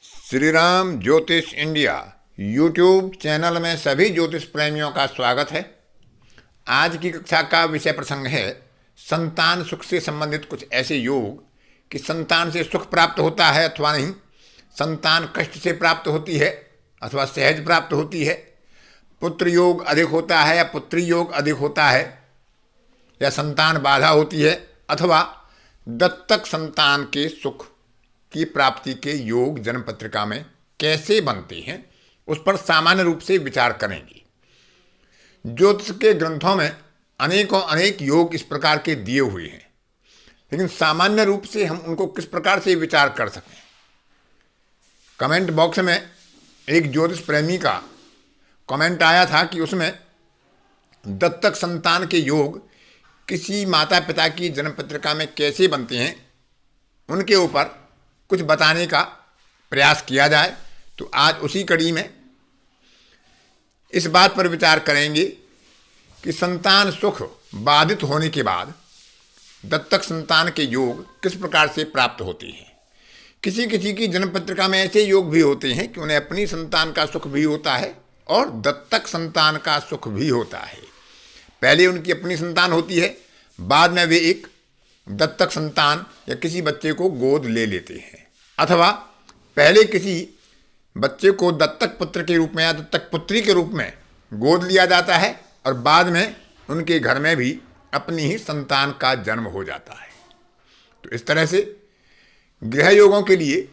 श्री राम ज्योतिष India YouTube channel में सभी ज्योतिष प्रेमियों का स्वागत है। आज की कक्षा का विषय प्रसंग है संतान सुख से संबंधित कुछ ऐसे योग कि संतान से सुख प्राप्त होता है अथवा नहीं, संतान कष्ट से प्राप्त होती है अथवा सहज प्राप्त होती है, पुत्र योग अधिक होता है या पुत्री योग अधिक होता है, या संतान बाधा होती है अथवा दत्तक संतान के सुख की प्राप्ति के योग जन्म पत्रिका में कैसे बनते हैं, उस पर सामान्य रूप से विचार करेंगे। ज्योतिष के ग्रंथों में अनेक योग इस प्रकार के दिए हुए हैं, लेकिन सामान्य रूप से हम उनको किस प्रकार से विचार कर सकें। कमेंट बॉक्स में एक ज्योतिष प्रेमी का कमेंट आया था कि उसमें दत्तक संतान के योग किसी माता पिता की जन्म पत्रिका में कैसे बनते हैं, उनके ऊपर कुछ बताने का प्रयास किया जाए। तो आज उसी कड़ी में इस बात पर विचार करेंगे कि संतान सुख बाधित होने के बाद दत्तक संतान के योग किस प्रकार से प्राप्त होते हैं। किसी किसी की जन्म पत्रिका में ऐसे योग भी होते हैं कि उन्हें अपनी संतान का सुख भी होता है और दत्तक संतान का सुख भी होता है। पहले उनकी अपनी संतान होती है, बाद में वे एक दत्तक संतान या किसी बच्चे को गोद ले लेते हैं, अथवा पहले किसी बच्चे को दत्तक पुत्र के रूप में या दत्तक पुत्री के रूप में गोद लिया जाता है और बाद में उनके घर में भी अपनी ही संतान का जन्म हो जाता है। तो इस तरह से गृह योगों के लिए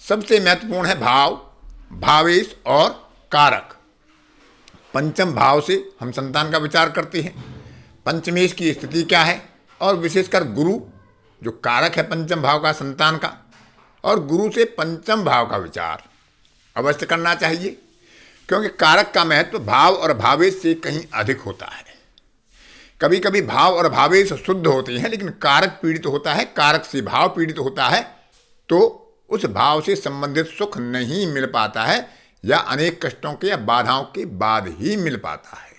सबसे महत्वपूर्ण है भाव, भावेश और कारक। पंचम भाव से हम संतान का विचार करते हैं, पंचमेश की स्थिति क्या है, और विशेषकर गुरु जो कारक है पंचम भाव का संतान का, और गुरु से पंचम भाव का विचार अवश्य करना चाहिए, क्योंकि कारक का महत्व भाव और भावेश से कहीं अधिक होता है। कभी कभी भाव और भावेश शुद्ध होते हैं, लेकिन कारक पीड़ित होता है, कारक से भाव पीड़ित होता है, तो उस भाव से संबंधित सुख नहीं मिल पाता है या अनेक कष्टों के या बाधाओं के बाद ही मिल पाता है।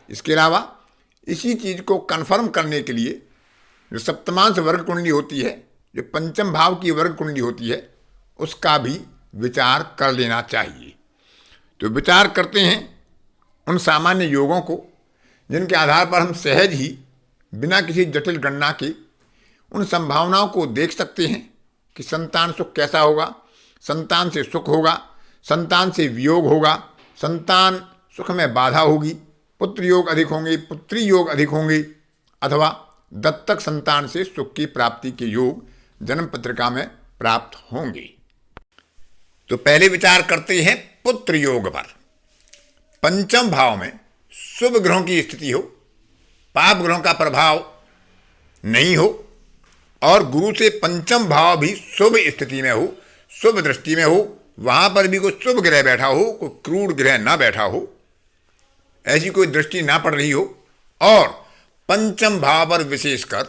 इसके अलावा इसी चीज को कन्फर्म करने के लिए जो सप्तमांश वर्ग कुंडली होती है, जो पंचम भाव की वर्ग कुंडली होती है, उसका भी विचार कर लेना चाहिए। तो विचार करते हैं उन सामान्य योगों को जिनके आधार पर हम सहज ही बिना किसी जटिल गणना के उन संभावनाओं को देख सकते हैं कि संतान सुख कैसा होगा, संतान से सुख होगा, संतान से वियोग होगा, संतान सुख में बाधा होगी, पुत्र योग अधिक होंगे, पुत्री योग अधिक होंगे, अथवा दत्तक संतान से सुख की प्राप्ति के योग जन्म पत्रिका में प्राप्त होंगे। तो पहले विचार करते हैं पुत्र योग पर। पंचम भाव में शुभ ग्रहों की स्थिति हो, पाप ग्रहों का प्रभाव नहीं हो, और गुरु से पंचम भाव भी शुभ स्थिति में हो, शुभ दृष्टि में हो, वहां पर भी कोई शुभ ग्रह बैठा हो, कोई क्रूर ग्रह ना बैठा हो, ऐसी कोई दृष्टि ना पड़ रही हो, और पंचम भाव पर विशेषकर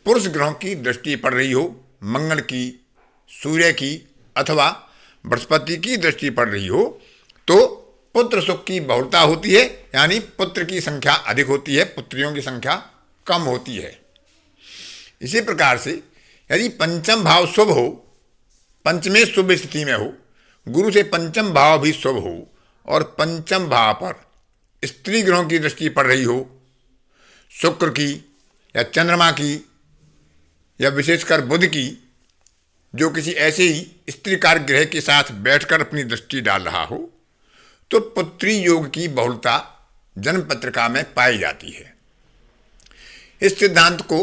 पुरुष ग्रहों की दृष्टि पड़ रही हो, मंगल की, सूर्य की अथवा बृहस्पति की दृष्टि पड़ रही हो, तो पुत्र सुख की बहुलता होती है, यानी पुत्र की संख्या अधिक होती है, पुत्रियों की संख्या कम होती है। इसी प्रकार से यदि पंचम भाव शुभ हो, पंचमें शुभ स्थिति में हो, गुरु से पंचम भाव भी शुभ हो, और पंचम भाव पर स्त्री ग्रहों की दृष्टि पड़ रही हो, शुक्र की या चंद्रमा की या विशेषकर बुध की, जो किसी ऐसे ही स्त्री कारक ग्रह के साथ बैठकर अपनी दृष्टि डाल रहा हो, तो पुत्री योग की बहुलता जन्म पत्रिका में पाई जाती है। इस सिद्धांत को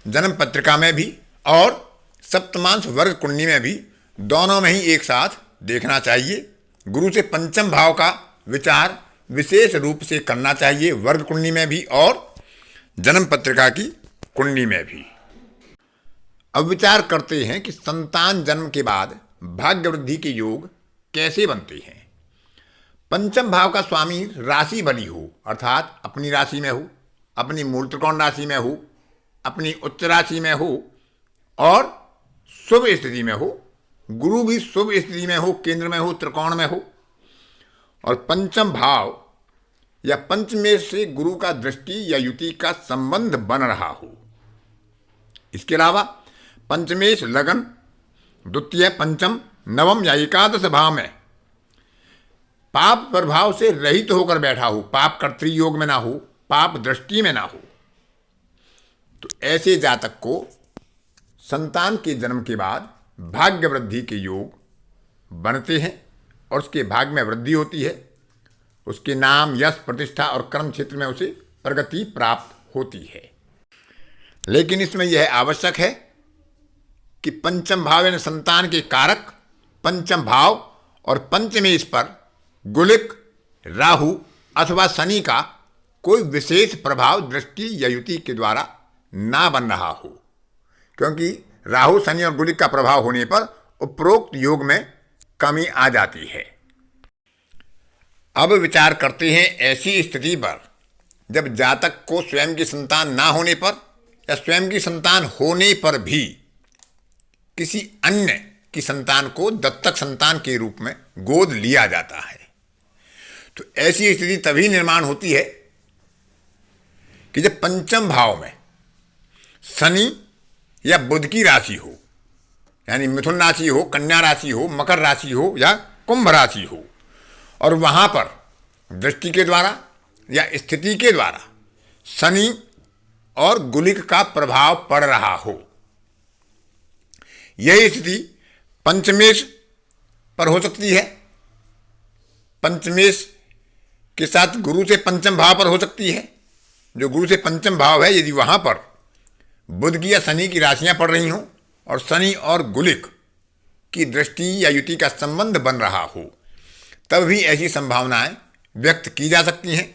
जन्म पत्रिका में भी और सप्तमांश वर्ग कुंडली में भी, दोनों में ही एक साथ देखना चाहिए। गुरु से पंचम भाव का विचार विशेष रूप से करना चाहिए, वर्ग कुंडली में भी और जन्म पत्रिका की कुंडली में भी। अब विचार करते हैं कि संतान जन्म के बाद भाग्य वृद्धि के योग कैसे बनते हैं। पंचम भाव का स्वामी राशि बली हो, अर्थात अपनी राशि में हो, अपनी मूल त्रिकोण राशि में हो, अपनी उच्च राशि में हो और शुभ स्थिति में हो, गुरु भी शुभ स्थिति में हो, केंद्र में हो, त्रिकोण में हो, और पंचम भाव या पंचमेश से गुरु का दृष्टि या युति का संबंध बन रहा हो। इसके अलावा पंचमेश लगन, द्वितीय पंचम नवम या एकादश भाव में पाप प्रभाव से रहित होकर बैठा हो, पाप कर्तृयोग में ना हो, पाप दृष्टि में ना हो, तो ऐसे जातक को संतान के जन्म के बाद भाग्य वृद्धि के योग बनते हैं और उसके भाग्य में वृद्धि होती है। उसके नाम, यश, प्रतिष्ठा और कर्म क्षेत्र में उसे प्रगति प्राप्त होती है। लेकिन इसमें यह आवश्यक है कि पंचम भाव यानी संतान के कारक पंचम भाव और पंचमेश पर गुलिक, राहु अथवा शनि का कोई विशेष प्रभाव दृष्टि या युति के द्वारा ना बन रहा हो, क्योंकि राहु, शनि और गुलिक का प्रभाव होने पर उपरोक्त योग में कमी आ जाती है। अब विचार करते हैं ऐसी स्थिति पर जब जातक को स्वयं की संतान ना होने पर या स्वयं की संतान होने पर भी किसी अन्य की संतान को दत्तक संतान के रूप में गोद लिया जाता है। तो ऐसी स्थिति तभी निर्माण होती है कि जब पंचम भाव में शनि या बुध की राशि हो, यानी मिथुन राशि हो, कन्या राशि हो, मकर राशि हो या कुंभ राशि हो, और वहां पर दृष्टि के द्वारा या स्थिति के द्वारा शनि और गुलिक का प्रभाव पड़ रहा हो। यही स्थिति पंचमेश पर हो सकती है, पंचमेश के साथ गुरु से पंचम भाव पर हो सकती है। जो गुरु से पंचम भाव है, यदि वहां पर बुध की या शनि की राशियां पड़ रही हों और शनि और गुलिक की दृष्टि या युति का संबंध बन रहा हो, तब भी ऐसी संभावनाएं व्यक्त की जा सकती हैं।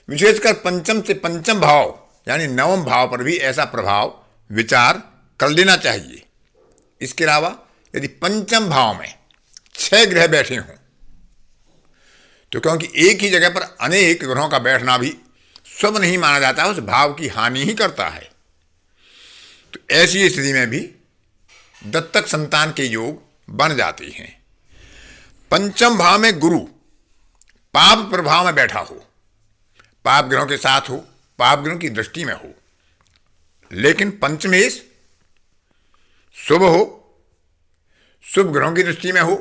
विशेषकर पंचम से पंचम भाव यानी नवम भाव पर भी ऐसा प्रभाव विचार कर लेना चाहिए। इसके अलावा यदि पंचम भाव में 6 ग्रह बैठे हों, तो क्योंकि एक ही जगह पर अनेक ग्रहों का बैठना भी शुभ नहीं माना जाता है, उस भाव की हानि ही करता है। तो ऐसी स्थिति में भी दत्तक संतान के योग बन जाते हैं। पंचम भाव में गुरु पाप प्रभाव में बैठा हो, पाप ग्रहों के साथ हो, पाप ग्रहों की दृष्टि में हो, लेकिन पंचमेश शुभ हो, शुभ ग्रहों की दृष्टि में हो,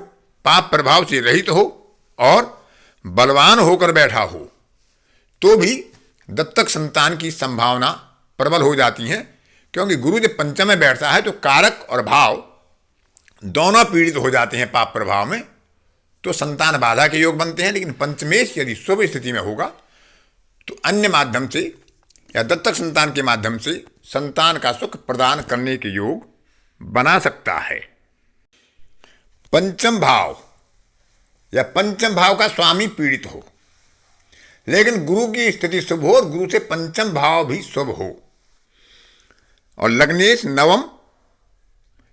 पाप प्रभाव से रहित हो और बलवान होकर बैठा हो, तो भी दत्तक संतान की संभावना प्रबल हो जाती है। क्योंकि गुरु जब पंचम में बैठता है तो कारक और भाव दोनों पीड़ित हो जाते हैं पाप प्रभाव में, तो संतान बाधा के योग बनते हैं। लेकिन पंचमेश यदि शुभ स्थिति में होगा तो अन्य माध्यम से या दत्तक संतान के माध्यम से संतान का सुख प्रदान करने के योग बना सकता है। पंचम भाव या पंचम भाव का स्वामी पीड़ित हो, लेकिन गुरु की स्थिति शुभ हो और गुरु से पंचम भाव भी शुभ हो, और लग्नेश नवम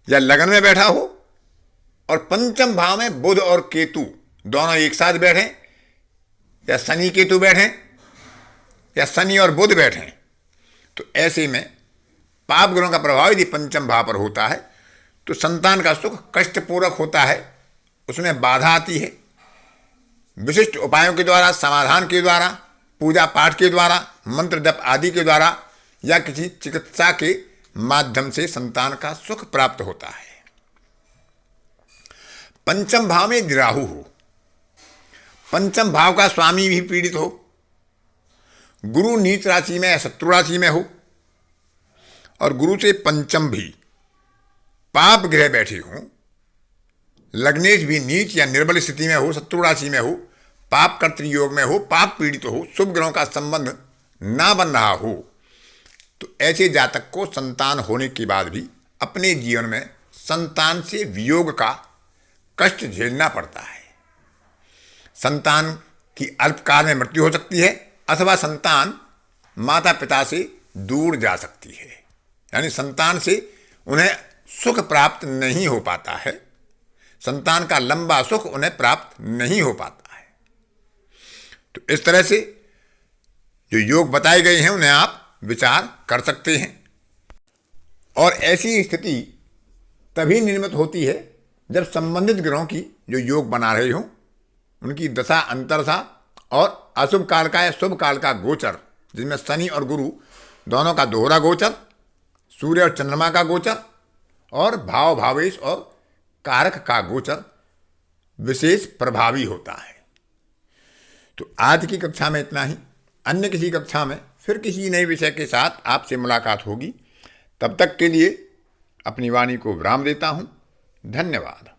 या लगन में बैठा हो और पंचम भाव में बुध और केतु दोनों एक साथ बैठे, या शनि केतु बैठे या शनि और बुध बैठे, तो ऐसे में पाप ग्रहों का प्रभाव यदि पंचम भाव पर होता है तो संतान का सुख कष्टपूर्वक होता है, उसमें बाधा आती है। विशिष्ट उपायों के द्वारा, समाधान के द्वारा, पूजा पाठ के द्वारा, मंत्र जप आदि के द्वारा या किसी चिकित्सा के माध्यम से संतान का सुख प्राप्त होता है। पंचम भाव में यदि राहु हो, पंचम भाव का स्वामी भी पीड़ित हो, गुरु नीच राशि में या शत्रु राशि में हो और गुरु से पंचम भी पाप ग्रह बैठे हों, लग्नेश भी नीच या निर्बल स्थिति में हो, शत्रु राशि में हो, पाप कर्तृयोग में हो, पाप पीड़ित हो, शुभ ग्रहों का संबंध ना बन रहा हो, तो ऐसे जातक को संतान होने के बाद भी अपने जीवन में संतान से वियोग का कष्ट झेलना पड़ता है। संतान की अल्पकाल में मृत्यु हो सकती है अथवा संतान माता पिता से दूर जा सकती है, यानी संतान से उन्हें सुख प्राप्त नहीं हो पाता है, संतान का लंबा सुख उन्हें प्राप्त नहीं हो पाता है। तो इस तरह से जो योग बताए गए हैं उन्हें आप विचार कर सकते हैं। और ऐसी स्थिति तभी निर्मित होती है जब संबंधित ग्रहों की जो योग बना रहे हों उनकी दशा अंतरदशा और अशुभ काल का या शुभ काल का गोचर, जिसमें शनि और गुरु दोनों का दोहरा गोचर, सूर्य और चंद्रमा का गोचर और भाव भावेश और कारक का गोचर विशेष प्रभावी होता है। तो आज की कक्षा में इतना ही। अन्य किसी कक्षा में फिर किसी नए विषय के साथ आपसे मुलाकात होगी। तब तक के लिए अपनी वाणी को विराम देता हूँ। धन्यवाद।